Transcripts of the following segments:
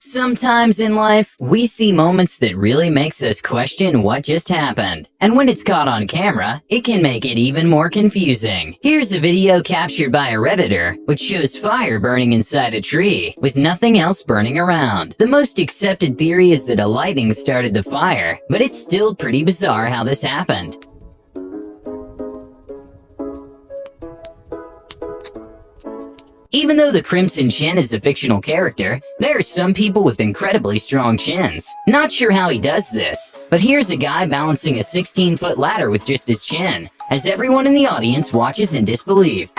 Sometimes in life, we see moments that really makes us question what just happened. And when it's caught on camera, it can make it even more confusing. Here's a video captured by a Redditor, which shows fire burning inside a tree, with nothing else burning around. The most accepted theory is that a lightning started the fire, but it's still pretty bizarre how this happened. Even though the Crimson Chin is a fictional character, there are some people with incredibly strong chins. Not sure how he does this, but here's a guy balancing a 16-foot ladder with just his chin, as everyone in the audience watches in disbelief.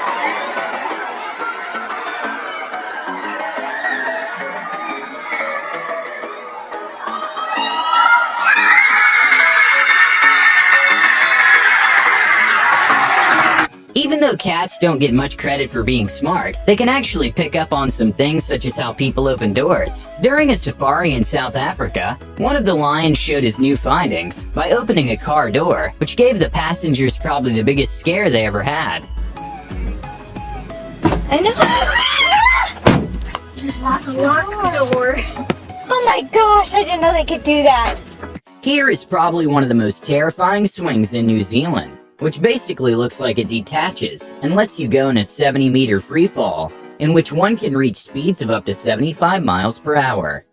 Even though cats don't get much credit for being smart, they can actually pick up on some things such as how people open doors. During a safari in South Africa, one of the lions showed his new findings by opening a car door, which gave the passengers probably the biggest scare they ever had. I know! There's lots of lock door. Oh my gosh, I didn't know they could do that. Here is probably one of the most terrifying swings in New Zealand, which basically looks like it detaches and lets you go in a 70-meter free fall, in which one can reach speeds of up to 75 miles per hour.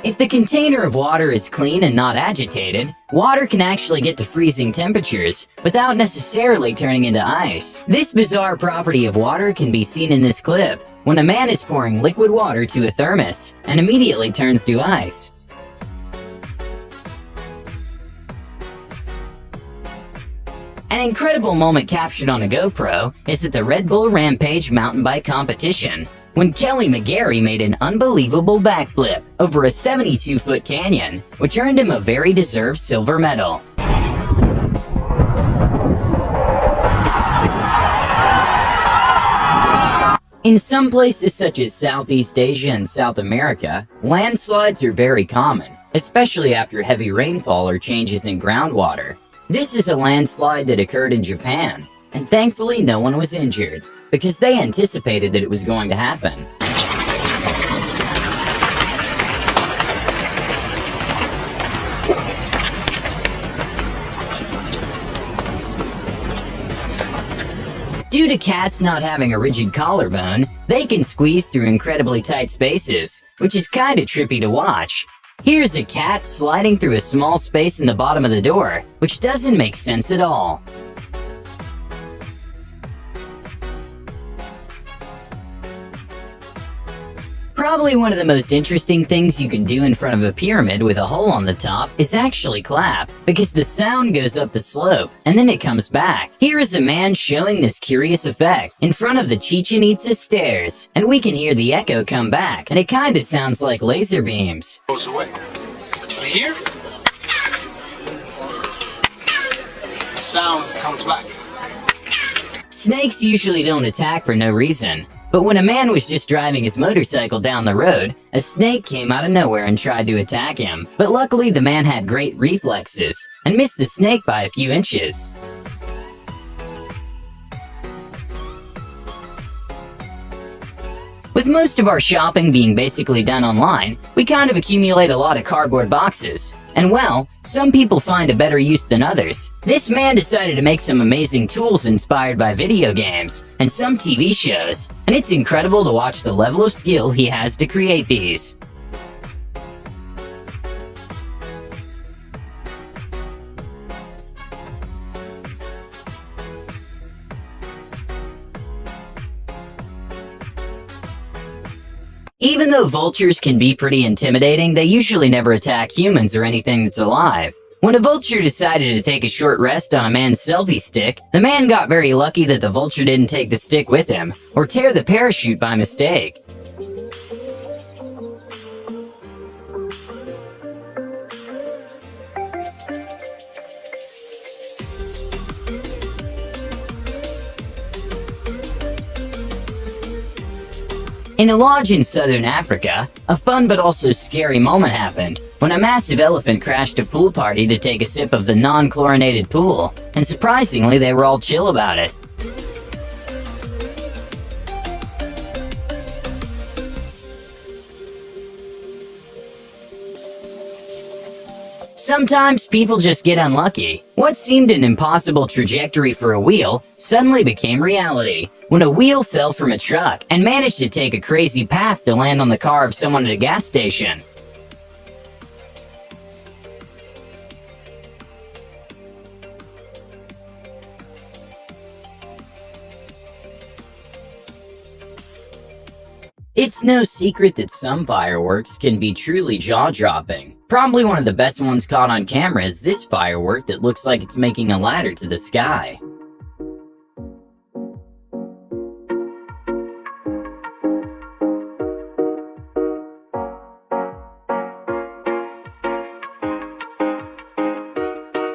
If the container of water is clean and not agitated, water can actually get to freezing temperatures without necessarily turning into ice. This bizarre property of water can be seen in this clip, when a man is pouring liquid water to a thermos and immediately turns to ice. An incredible moment captured on a GoPro is at the Red Bull Rampage mountain bike competition, when Kelly McGarry made an unbelievable backflip over a 72-foot canyon, which earned him a very deserved silver medal. In some places such as Southeast Asia and South America, landslides are very common, especially after heavy rainfall or changes in groundwater. This is a landslide that occurred in Japan, and thankfully no one was injured, because they anticipated that it was going to happen. Due to cats not having a rigid collarbone, they can squeeze through incredibly tight spaces, which is kinda trippy to watch. Here's a cat sliding through a small space in the bottom of the door, which doesn't make sense at all. Probably one of the most interesting things you can do in front of a pyramid with a hole on the top is actually clap, because the sound goes up the slope and then it comes back. Here is a man showing this curious effect in front of the Chichen Itza stairs, and we can hear the echo come back, and it kinda sounds like laser beams. Goes away. But here, the sound comes back. Snakes usually don't attack for no reason. But when a man was just driving his motorcycle down the road, a snake came out of nowhere and tried to attack him. But luckily the man had great reflexes and missed the snake by a few inches. With most of our shopping being basically done online, we kind of accumulate a lot of cardboard boxes. And well, some people find a better use than others. This man decided to make some amazing tools inspired by video games and some TV shows, and it's incredible to watch the level of skill he has to create these. Even though vultures can be pretty intimidating, they usually never attack humans or anything that's alive. When a vulture decided to take a short rest on a man's selfie stick, the man got very lucky that the vulture didn't take the stick with him, or tear the parachute by mistake. In a lodge in southern Africa, a fun but also scary moment happened when a massive elephant crashed a pool party to take a sip of the non-chlorinated pool, and surprisingly they were all chill about it. Sometimes people just get unlucky. What seemed an impossible trajectory for a wheel suddenly became reality when a wheel fell from a truck and managed to take a crazy path to land on the car of someone at a gas station. It's no secret that some fireworks can be truly jaw-dropping. Probably one of the best ones caught on camera is this firework that looks like it's making a ladder to the sky.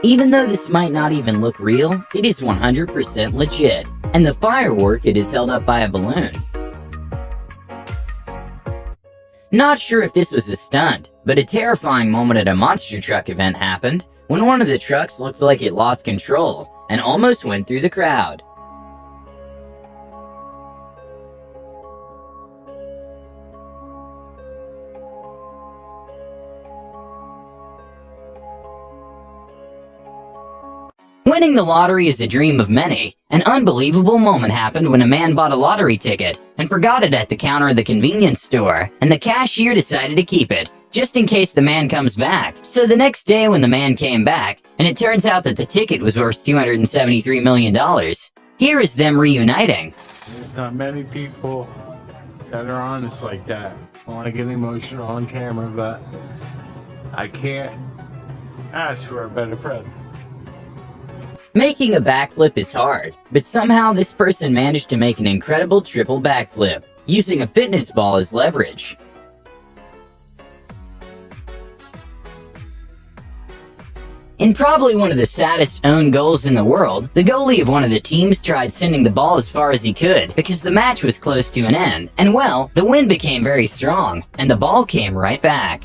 Even though this might not even look real, it is 100% legit, and the firework it is held up by a balloon. Not sure if this was a stunt, but a terrifying moment at a monster truck event happened when one of the trucks looked like it lost control and almost went through the crowd. Winning the lottery is a dream of many. An unbelievable moment happened when a man bought a lottery ticket and forgot it at the counter of the convenience store, and the cashier decided to keep it, just in case the man comes back. So the next day when the man came back, and it turns out that the ticket was worth $273 million, here is them reuniting. There's not many people that are honest like that. I want to get emotional on camera, but I can't ask for a better present. Making a backflip is hard, but somehow this person managed to make an incredible triple backflip, using a fitness ball as leverage. In probably one of the saddest own goals in the world, the goalie of one of the teams tried sending the ball as far as he could because the match was close to an end, and well, the wind became very strong, and the ball came right back.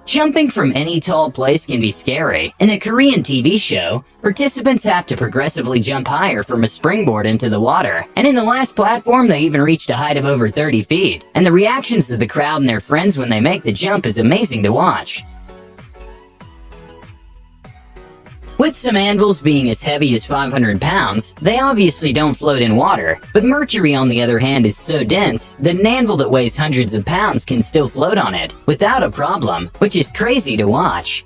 Jumping from any tall place can be scary. In a Korean TV show, participants have to progressively jump higher from a springboard into the water, and in the last platform they even reached a height of over 30 feet. And the reactions of the crowd and their friends when they make the jump is amazing to watch. With some anvils being as heavy as 500 pounds, they obviously don't float in water, but mercury on the other hand is so dense that an anvil that weighs hundreds of pounds can still float on it without a problem, which is crazy to watch.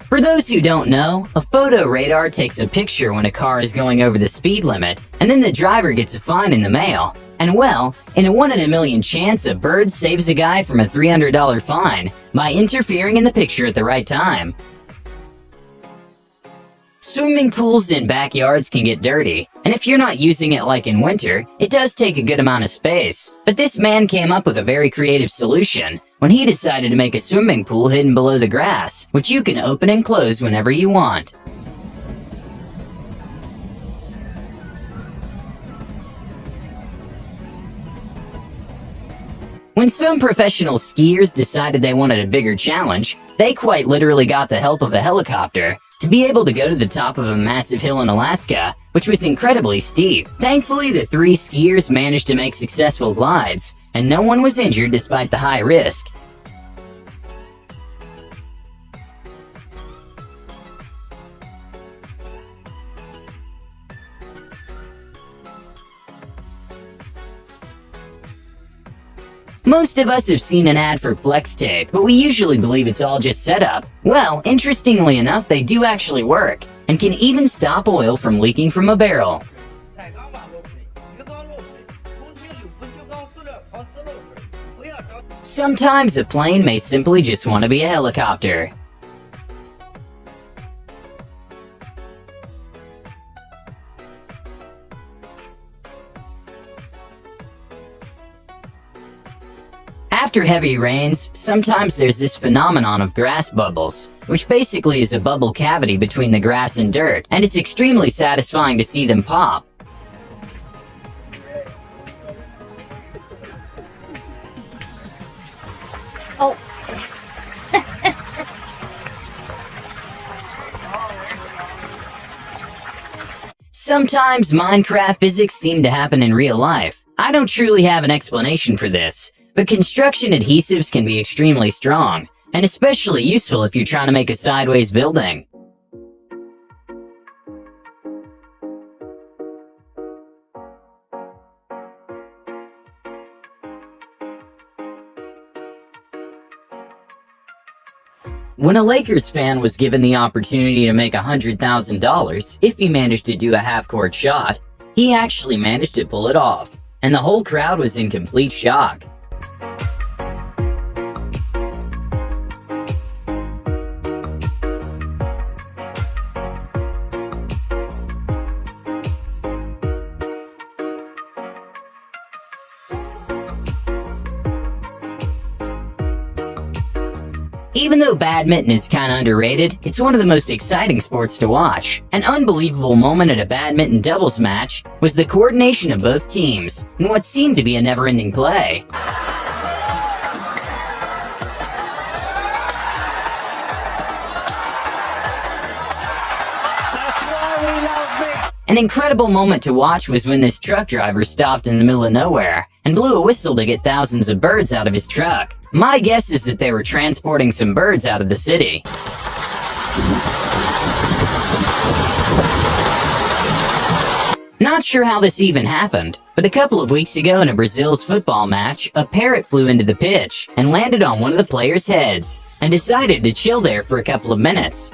For those who don't know, a photo radar takes a picture when a car is going over the speed limit, and then the driver gets a fine in the mail. And well, in a 1 in a million chance, a bird saves a guy from a $300 fine by interfering in the picture at the right time. Swimming pools in backyards can get dirty, and if you're not using it like in winter, it does take a good amount of space. But this man came up with a very creative solution when he decided to make a swimming pool hidden below the grass, which you can open and close whenever you want. When some professional skiers decided they wanted a bigger challenge, they quite literally got the help of a helicopter to be able to go to the top of a massive hill in Alaska, which was incredibly steep. Thankfully, the 3 skiers managed to make successful glides, and no one was injured despite the high risk. Most of us have seen an ad for flex tape, but we usually believe it's all just set up. Well, interestingly enough, they do actually work, and can even stop oil from leaking from a barrel. Sometimes a plane may simply just want to be a helicopter. After heavy rains, sometimes there's this phenomenon of grass bubbles, which basically is a bubble cavity between the grass and dirt, and it's extremely satisfying to see them pop. Oh. Sometimes Minecraft physics seem to happen in real life. I don't truly have an explanation for this, but construction adhesives can be extremely strong, and especially useful if you're trying to make a sideways building. When a Lakers fan was given the opportunity to make $100,000 if he managed to do a half-court shot, he actually managed to pull it off, and the whole crowd was in complete shock. Even though badminton is kinda underrated, it's one of the most exciting sports to watch. An unbelievable moment at a badminton doubles match was the coordination of both teams in what seemed to be a never-ending play. An incredible moment to watch was when this truck driver stopped in the middle of nowhere and blew a whistle to get thousands of birds out of his truck. My guess is that they were transporting some birds out of the city. Not sure how this even happened, but a couple of weeks ago in a Brazil's football match, a parrot flew into the pitch and landed on one of the players' heads and decided to chill there for a couple of minutes.